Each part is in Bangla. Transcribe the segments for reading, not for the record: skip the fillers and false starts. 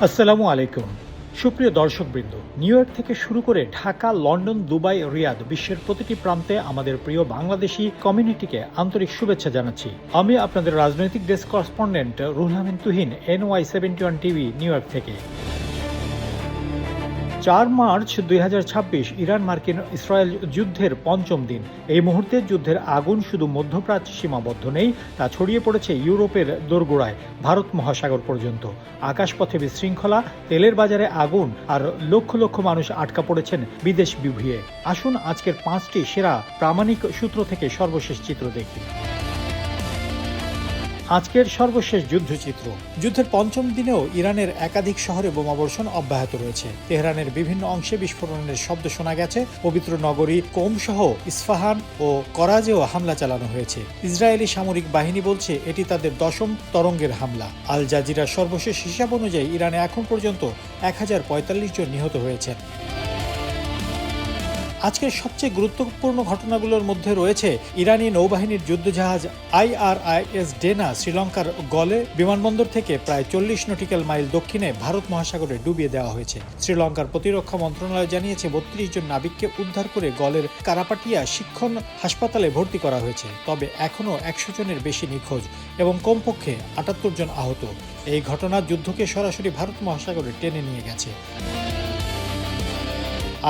আসসালামু আলাইকুম। সুপ্রিয় দর্শকবৃন্দ, নিউ ইয়র্ক থেকে শুরু করে ঢাকা, লন্ডন, দুবাই, রিয়াদ, বিশ্বের প্রতিটি প্রান্তে আমাদের প্রিয় বাংলাদেশি কমিউনিটিকে আন্তরিক শুভেচ্ছা জানাচ্ছি। আমি আপনাদের রাজনৈতিক desk correspondent Ruhul Amin Tuhin, NY71 TV, New York থেকে। 4 মার্চ 2026 ইরান মার্কিন ইসরায়েল যুদ্ধের পঞ্চম দিন। এই মুহূর্তে যুদ্ধের আগুন শুধু মধ্যপ্রাচ্যে সীমাবদ্ধ নেই, তা ছড়িয়ে পড়েছে ইউরোপের দোরগোড়ায়, ভারত মহাসাগর পর্যন্ত। আকাশপথে বিশৃঙ্খলা, তেলের বাজারে আগুন, আর লক্ষ লক্ষ মানুষ আটকা পড়েছেন বিদেশ বিভুঁইয়ে। আসুন আজকের 5টি সেরা প্রামাণিক সূত্র থেকে সর্বশেষ চিত্র দেখি। আজকের সর্বশেষ যুদ্ধচিত্র। যুদ্ধের পঞ্চম দিনেও ইরানের একাধিক শহরে বোমাবর্ষণ অব্যাহত রয়েছে। তেহরানের বিভিন্ন অংশে বিস্ফোরণের শব্দ শোনা গেছে। পবিত্র নগরী কোম সহ ইস্পাহান ও করাজেও হামলা চালানো হয়েছে। ইসরায়েলি সামরিক বাহিনী বলছে এটি তাদের 10ম তরঙ্গের হামলা। আল জাজিরার সর্বশেষ হিসাব অনুযায়ী ইরানে এখন পর্যন্ত 1045 জন নিহত হয়েছেন। আজকের সবচেয়ে গুরুত্বপূর্ণ ঘটনাগুলোর মধ্যে রয়েছে ইরানি নৌবাহিনীর যুদ্ধজাহাজ IRIS ডেনা শ্রীলঙ্কার গলে বিমানবন্দর থেকে প্রায় 40 নটিক্যাল মাইল দক্ষিণে ভারত মহাসাগরে ডুবিয়ে দেওয়া হয়েছে। শ্রীলঙ্কার প্রতিরক্ষা মন্ত্রণালয় জানিয়েছে 32 জন নাবিককে উদ্ধার করে গলের কারাপাটিয়া শিক্ষণ হাসপাতালে ভর্তি করা হয়েছে। তবে এখনও 100 জনের বেশি নিখোঁজ এবং কমপক্ষে 78 জন আহত। এই ঘটনা যুদ্ধকে সরাসরি ভারত মহাসাগরে টেনে নিয়ে গেছে।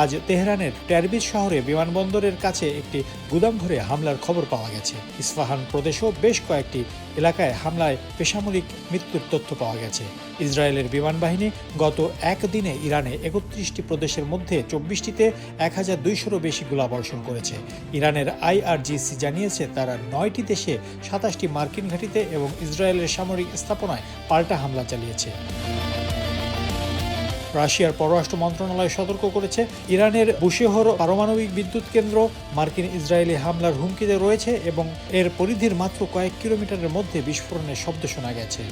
আজ তেহরানের ট্যারবিজ শহরে বিমানবন্দরের কাছে একটি গুদামঘরে হামলার খবর পাওয়া গেছে। ইস্পাহান প্রদেশেও বেশ কয়েকটি এলাকায় হামলায় বেসামরিক মৃত্যুর তথ্য পাওয়া গেছে। ইসরায়েলের বিমান বাহিনী গত একদিনে ইরানে 31টি প্রদেশের মধ্যে 24টিতে 1200-রও বেশি গোলাবর্ষণ করেছে। ইরানের IRGC জানিয়েছে তারা 9টি দেশে 27টি মার্কিন ঘাঁটিতে এবং ইসরায়েলের সামরিক স্থাপনায় পাল্টা হামলা চালিয়েছে। রাশিয়ার পররাষ্ট্র মন্ত্রণালয় সতর্ক করেছে ইরানের বুশেহর পারমাণবিক বিদ্যুৎ কেন্দ্র মার্কিন ইসরায়েলি হামলার হুমকিতে রয়েছে এবং এর পরিধির মাত্র কয়েক কিলোমিটারের মধ্যে বিস্ফোরণের শব্দ শোনা গেছে।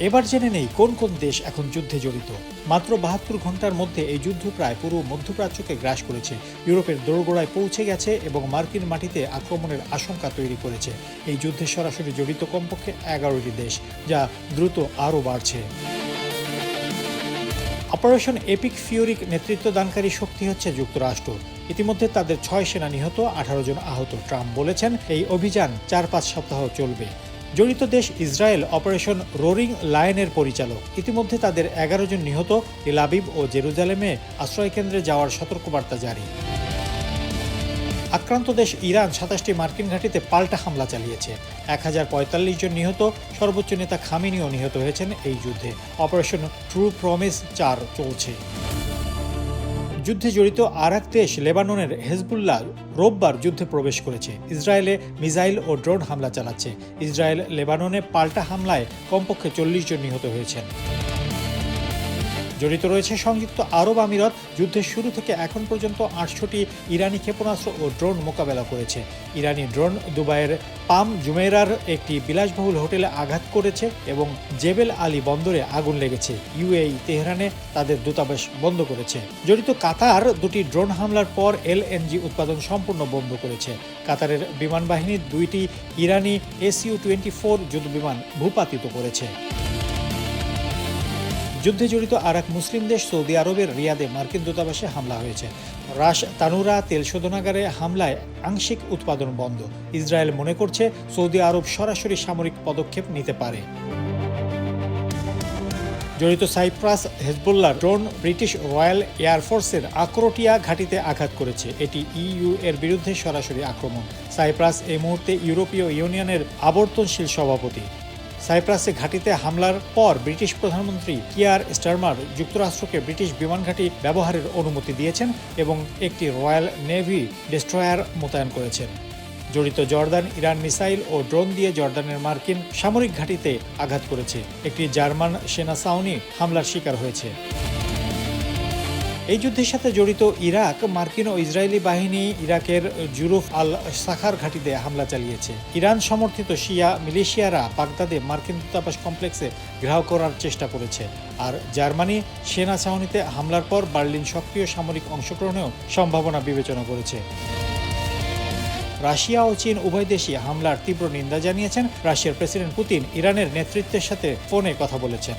এবার জেনে নেই কোন কোন দেশ এখন যুদ্ধে জড়িত। মাত্র 72 ঘন্টার মধ্যে এই যুদ্ধ প্রায় পুরো মধ্যপ্রাচ্যকে গ্রাস করেছে, ইউরোপের দোরগোড়ায় পৌঁছে গেছে এবং মার্কিন মাটিতে আক্রমণের আশঙ্কা তৈরি করেছে। এই যুদ্ধে সরাসরি জড়িত কমপক্ষে 11টি দেশ, যা দ্রুত আরও বাড়ছে। অপারেশন এপিক ফিউরিক নেতৃত্বদানকারী শক্তি হচ্ছে যুক্তরাষ্ট্র। ইতিমধ্যে তাদের 6 সেনা নিহত, 18 জন আহত। ট্রাম্প বলেছেন এই অভিযান 4-5 সপ্তাহ চলবে। জড়িত দেশ ইসরায়েল অপারেশন রোরিং লায়নের পরিচালক। ইতিমধ্যে তাদের 11 জন নিহত। তেল আবিব ও জেরুজালেমে আশ্রয়কেন্দ্রে যাওয়ার সতর্কবার্তা জারি। আক্রান্ত দেশ ইরান 27টি মার্কিন ঘাঁটিতে পাল্টা হামলা চালিয়েছে। 1045 জন নিহত। সর্বোচ্চ নেতা খামেনিও নিহত হয়েছেন এই যুদ্ধে। অপারেশন ট্রু প্রমিস 4 চলছে। যুদ্ধে জড়িত আর এক দেশ লেবাননের হেজবুল্লাহ রোববার যুদ্ধে প্রবেশ করেছে। ইসরায়েলে মিসাইল ও ড্রোন হামলা চালাচ্ছে। ইসরায়েল লেবাননে পাল্টা হামলায় কমপক্ষে 40 জন নিহত হয়েছেন। জড়িত রয়েছে সংযুক্ত আরব আমিরাত। যুদ্ধের শুরু থেকে এখন পর্যন্ত 800টি ইরানি ক্ষেপণাস্ত্র ও ড্রোন মোকাবেলা করেছে। ইরানি ড্রোন দুবাইয়ের পাম জুমেইরার একটি বিলাসবহুল হোটেলে আঘাত করেছে এবং জেবেল আলী বন্দরে আগুন লেগেছে। UAE তেহরানে তাদের দূতাবাস বন্ধ করেছে। জড়িত কাতার 2টি ড্রোন হামলার পর LNG উৎপাদন সম্পূর্ণ বন্ধ করেছে। কাতারের বিমান বাহিনী 2টি ইরানি Su-24 যুদ্ধবিমান ভূপাতিত করেছে। যুদ্ধে জড়িত আর এক মুসলিম দেশ সৌদি আরবের রিয়াদে মার্কিন দূতাবাসে হামলা হয়েছে। রাশ তানুরা তেল শোধনাগারে হামলায় আংশিক উৎপাদন বন্ধ। ইসরায়েল মনে করছে সৌদি আরব সরাসরি সামরিক পদক্ষেপ নিতে পারে। জড়িত Cyprus Hezbollah drone British Royal এয়ারফোর্সের আক্রোটিয়া ঘাঁটিতে আঘাত করেছে। এটি EU এর বিরুদ্ধে সরাসরি আক্রমণ। সাইপ্রাস এই মুহূর্তে ইউরোপীয় ইউনিয়নের আবর্তনশীল সভাপতি। সাইপ্রাসে ঘাঁটিতে হামলার পর ব্রিটিশ প্রধানমন্ত্রী কিয়ার স্টারমার যুক্তরাষ্ট্রকে ব্রিটিশ বিমান ঘাঁটি ব্যবহারের অনুমতি দিয়েছেন এবং একটি রয়্যাল নেভি ডেস্ট্রয়ার মোতায়েন করেছেন। জড়িত জর্দান ইরান মিসাইল ও ড্রোন দিয়ে জর্দানের মার্কিন সামরিক ঘাঁটিতে আঘাত করেছে। একটি জার্মান সেনা ছাউনি হামলার শিকার হয়েছে। এই যুদ্ধের সাথে জড়িত ইরাক, মার্কিন ও ইসরায়েলি বাহিনী ইরাকের জুরুফ আল সাখার ঘাঁটিতে হামলা চালিয়েছে। ইরান সমর্থিত শিয়া মিলিশিয়ারা বাগদাদে মার্কিন দূতাবাস কমপ্লেক্সে ঘেরাও করার চেষ্টা করেছে। আর জার্মানি সেনা ছাউনিতে হামলার পর বার্লিন সক্রিয় সামরিক অংশগ্রহণেও সম্ভাবনা বিবেচনা করেছে। রাশিয়া ও চীন উভয় দেশই হামলার তীব্র নিন্দা জানিয়েছেন। রাশিয়ার প্রেসিডেন্ট পুতিন ইরানের নেতৃত্বের সাথে ফোনে কথা বলেছেন।